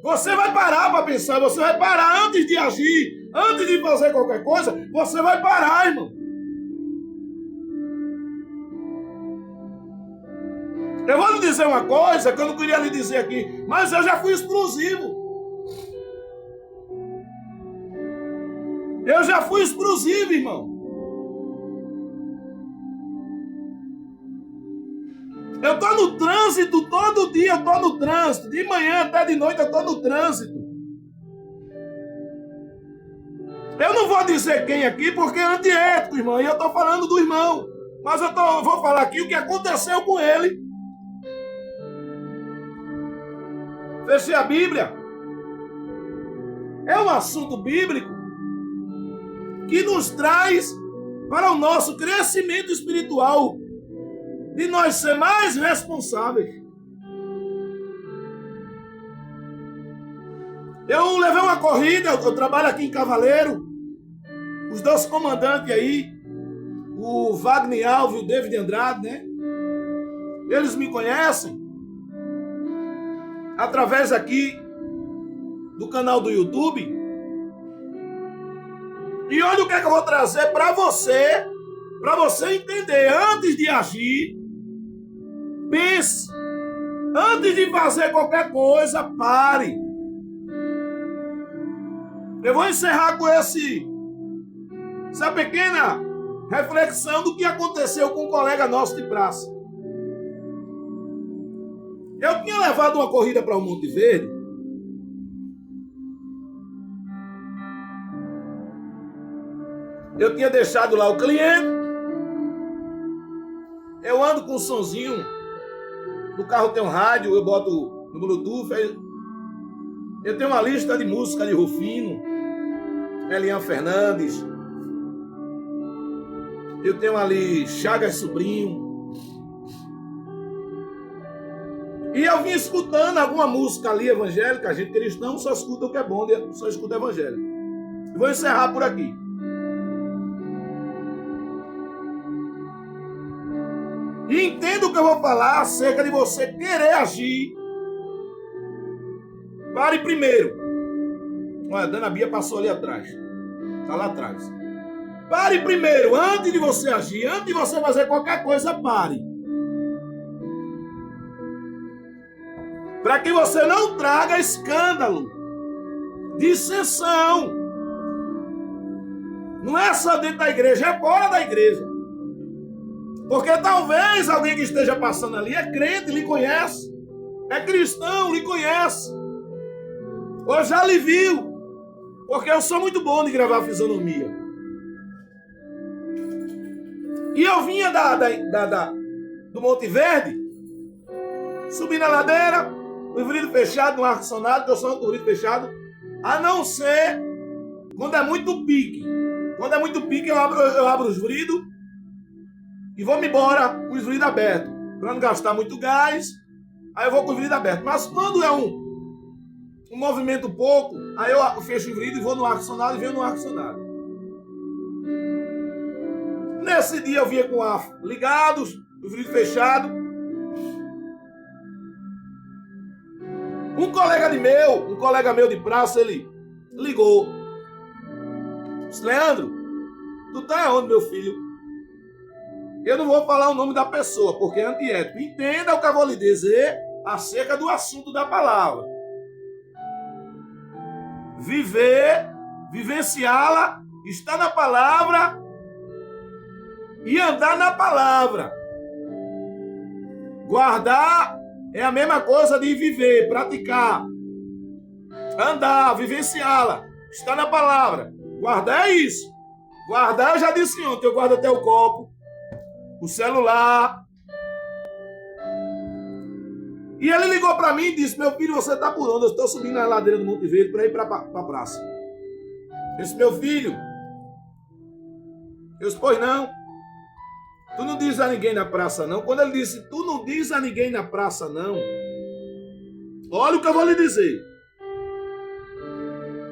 Você vai parar para pensar, você vai parar antes de agir, antes de fazer qualquer coisa, você vai parar, irmão. Eu vou lhe dizer uma coisa que eu não queria lhe dizer aqui, mas eu já fui explosivo. Eu já fui explosivo, irmão. Eu estou no trânsito todo dia, eu estou no trânsito. De manhã até de noite eu estou no trânsito. Eu não vou dizer quem aqui porque é antiético, irmão. E eu estou falando do irmão. Mas eu vou falar aqui o que aconteceu com ele. Fechei a Bíblia. É um assunto bíblico que nos traz para o nosso crescimento espiritual, de nós ser mais responsáveis. Eu levei uma corrida, eu trabalho aqui em Cavaleiro, os dois comandantes aí, o Wagner Alves e o David Andrade, né? Eles me conhecem através aqui do canal do YouTube. E olha o que é que eu vou trazer para você entender. Antes de agir, pense. Antes de fazer qualquer coisa, pare. Eu vou encerrar com essa pequena reflexão do que aconteceu com um colega nosso de praça. Eu tinha levado uma corrida para o Monte Verde. Eu tinha deixado lá o cliente. Eu ando com um sonzinho. No carro tem um rádio, eu boto no Bluetooth. Eu tenho uma lista de música de Rufino, Elian Fernandes. Eu tenho ali Chagas Sobrinho. E eu vim escutando alguma música ali evangélica. A gente cristão só escuta o que é bom, só escuta evangélico. Vou encerrar por aqui. E entenda o que eu vou falar acerca de você querer agir. Pare primeiro. Olha, a Dona Bia passou ali atrás. Está lá atrás. Pare primeiro, antes de você agir, antes de você fazer qualquer coisa, pare. Para que você não traga escândalo, dissensão. Não é só dentro da igreja, é fora da igreja. Porque talvez alguém que esteja passando ali é crente, lhe conhece. É cristão, lhe conhece. Ou já lhe viu. Porque eu sou muito bom de gravar fisionomia. E eu vinha do Monte Verde, subi na ladeira, o vidro fechado, no ar-condicionado, que eu sou com vidro fechado, a não ser quando é muito pique. Quando é muito pique, eu abro os vidros e vou-me embora com os vidros abertos, para não gastar muito gás. Aí eu vou com os vidros abertos. Mas quando é um movimento pouco, aí eu fecho o vidro e vou no ar-condicionado e venho no ar-condicionado. Nesse dia eu vinha com o ar ligado, os vidros fechados. Um colega meu de praça, ele ligou. Disse: Leandro, tu tá onde, meu filho? Eu não vou falar o nome da pessoa, porque é antiético. Entenda o que eu vou lhe dizer acerca do assunto da palavra. Vivenciá-la, está na palavra e andar na palavra. Guardar é a mesma coisa de viver, praticar. Andar, vivenciá-la, está na palavra. Guardar é isso. Guardar, eu já disse ontem, eu guardo até o copo, o celular. E ele ligou para mim e disse: meu filho, você está por onde? Eu estou subindo na ladeira do Monte Verde para ir para a praça. Eu disse: meu filho. Eu disse: pois não. Tu não diz a ninguém na praça não. Quando ele disse: tu não diz a ninguém na praça não, olha o que eu vou lhe dizer.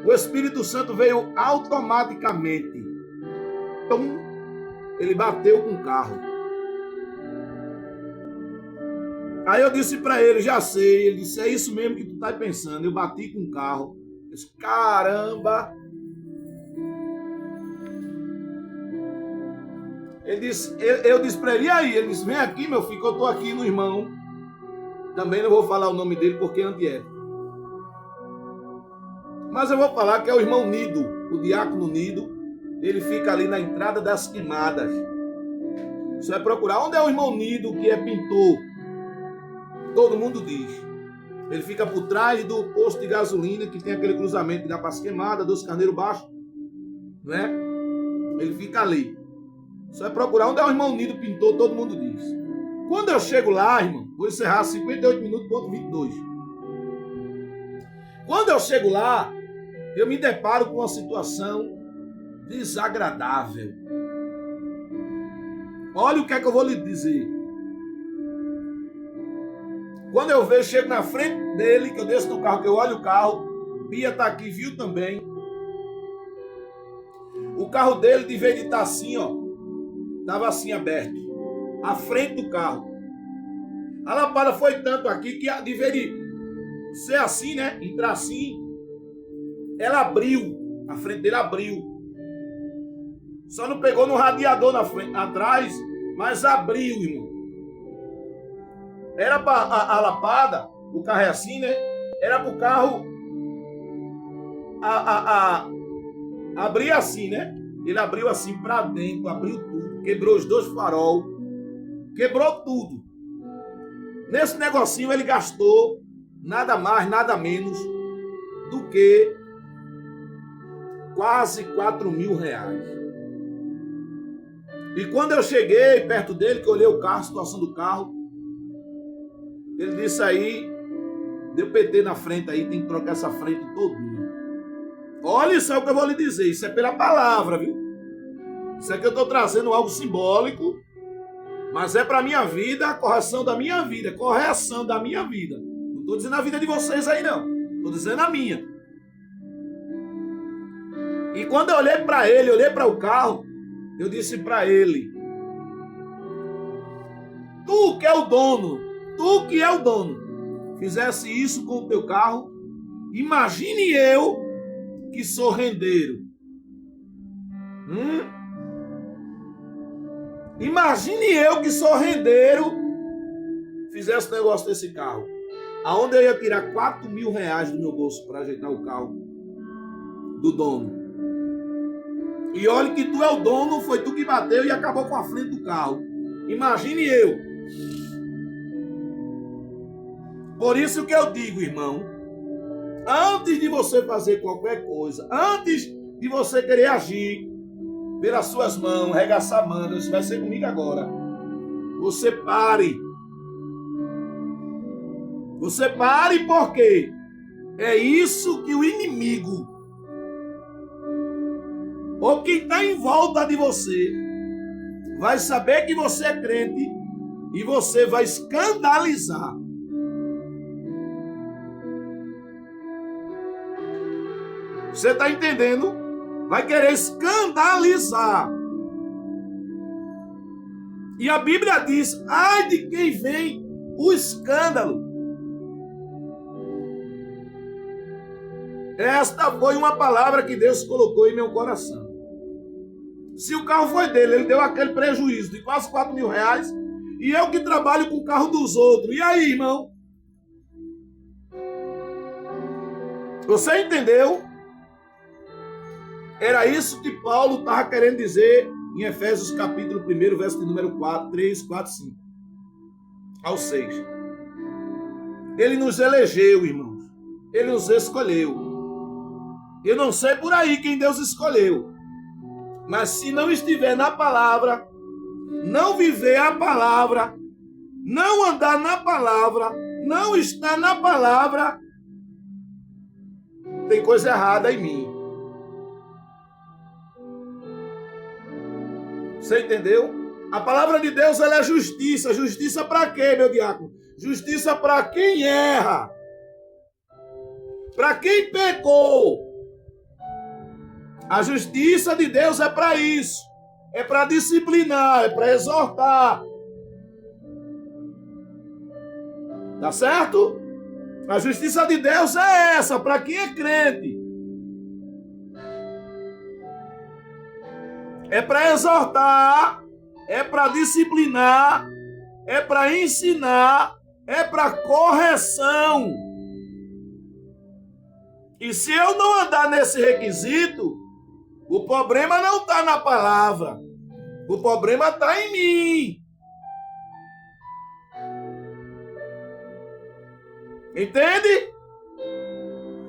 O Espírito Santo veio automaticamente. Então, ele bateu com o carro. Aí eu disse para ele: já sei. Ele disse: é isso mesmo que tu tá pensando. Eu bati com o carro. Eu disse: caramba. Eu disse para ele: e aí? Ele disse: vem aqui, meu filho, que eu tô aqui no irmão. Também não vou falar o nome dele porque é antiético. Mas eu vou falar que é o irmão Nido, o diácono Nido. Ele fica ali na entrada das Queimadas. Você vai procurar onde é o irmão Nido, que é pintor. Todo mundo diz. Ele fica por trás do posto de gasolina, que tem aquele cruzamento que dá para as Queimadas, dos Carneiros Baixos. Não é? Ele fica ali. Você vai procurar onde é o irmão Nido, pintor, todo mundo diz. Quando eu chego lá, irmão, vou encerrar 58 minutos, ponto 22. Quando eu chego lá, eu me deparo com uma situação desagradável. Olha o que é que eu vou lhe dizer. Quando eu vejo, chego na frente dele, que eu desço do carro, que eu olho o carro, Bia tá aqui, viu também. O carro dele, de vez de estar assim, ó, tava assim aberto, à frente do carro. A lapada foi tanto aqui que, de vez de ser assim, né, entrar assim, ela abriu, a frente dele abriu. Só não pegou no radiador na frente, atrás, mas abriu, irmão. Era para a lapada, o carro é assim, né? Era para o carro abrir assim, né? Ele abriu assim para dentro, abriu tudo, quebrou os dois farol, quebrou tudo. Nesse negocinho ele gastou nada mais, nada menos do que quase R$4.000. E quando eu cheguei perto dele, que eu olhei o carro, a situação do carro, ele disse: aí, deu PT na frente aí, tem que trocar essa frente todinha. Olha só o que eu vou lhe dizer, isso é pela palavra, viu? Isso aqui eu estou trazendo algo simbólico, mas é para a minha vida, a correção da minha vida, correção da minha vida. Não estou dizendo a vida de vocês aí não, estou dizendo a minha. E quando eu olhei para ele, olhei para o carro, eu disse para ele: tu que é o dono, fizesse isso com o teu carro, imagine eu que sou rendeiro. Imagine eu que sou rendeiro, fizesse o negócio desse carro. Aonde eu ia tirar R$4.000 do meu bolso para ajeitar o carro do dono. E olha que tu é o dono, foi tu que bateu e acabou com a frente do carro. Imagine eu. Por isso que eu digo, irmão, antes de você fazer qualquer coisa, antes de você querer agir pelas suas mãos, regaçar mangas, isso vai ser comigo agora. Você pare. Você pare porque é isso que o inimigo, ou quem está em volta de você, vai saber que você é crente e você vai escandalizar. Você está entendendo? Vai querer escandalizar. E a Bíblia diz, ai de quem vem o escândalo. Esta foi uma palavra que Deus colocou em meu coração. Se o carro foi dele, ele deu aquele prejuízo de quase 4 mil reais, e eu que trabalho com o carro dos outros. E aí, irmão? Você entendeu? Era isso que Paulo estava querendo dizer em Efésios capítulo 1, verso de número 4, 3, 4, 5 ao 6. Ele nos elegeu, irmãos. Ele nos escolheu. Eu não sei por aí quem Deus escolheu. Mas se não estiver na palavra, não viver a palavra, não andar na palavra, não estar na palavra, tem coisa errada em mim. Você entendeu? A palavra de Deus, ela é justiça. Justiça para quê, meu diácono? Justiça para quem erra. Para quem pecou. A justiça de Deus é para isso. É para disciplinar, é para exortar. Tá certo? A justiça de Deus é essa, para quem é crente. É para exortar, é para disciplinar, é para ensinar, é para correção. E se eu não andar nesse requisito, o problema não está na palavra. O problema está em mim. Entende?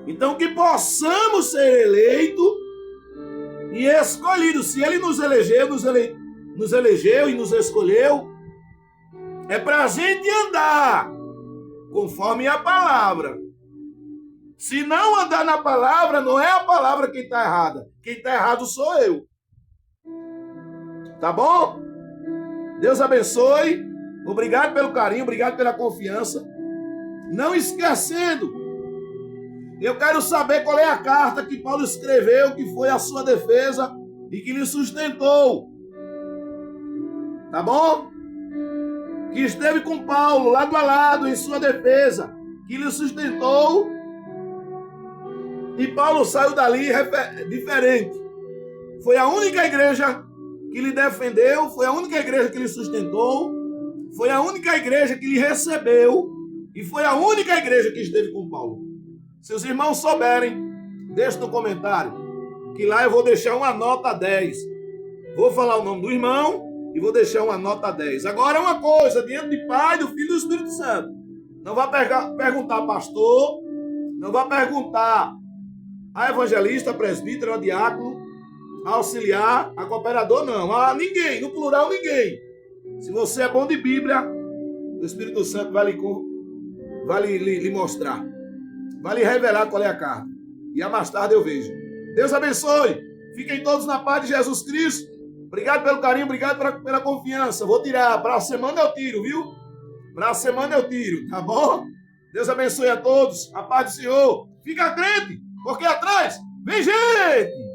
Então que possamos ser eleitos e escolhidos. Se ele nos elegeu, nos elegeu e nos escolheu, é para a gente andar conforme a palavra. Se não andar na palavra, não é a palavra que está errada. Quem está errado sou eu. Tá bom? Deus abençoe. Obrigado pelo carinho, obrigado pela confiança. Não esquecendo, eu quero saber qual é a carta que Paulo escreveu, que foi a sua defesa e que lhe sustentou. Tá bom? Que esteve com Paulo lado a lado em sua defesa, que lhe sustentou. E Paulo saiu dali diferente. Foi a única igreja que lhe defendeu, foi a única igreja que lhe sustentou, foi a única igreja que lhe recebeu e foi a única igreja que esteve com Paulo. Se os irmãos souberem, deixe no comentário, que lá eu vou deixar uma nota 10. Vou falar o nome do irmão e vou deixar uma nota 10. Agora uma coisa, diante do Pai, do Filho e do Espírito Santo. Não vai perguntar pastor, não vai perguntar a evangelista, a presbítero, a diácono, a auxiliar, a cooperador, não. A ninguém, no plural ninguém. Se você é bom de Bíblia, o Espírito Santo vai lhe mostrar. Vai lhe revelar qual é a carta. E a mais tarde eu vejo. Deus abençoe. Fiquem todos na paz de Jesus Cristo. Obrigado pelo carinho, obrigado pela confiança. Vou tirar. Para a semana eu tiro, viu? Para a semana eu tiro, tá bom? Deus abençoe a todos. A paz do Senhor. Fica crente, porque atrás vem gente.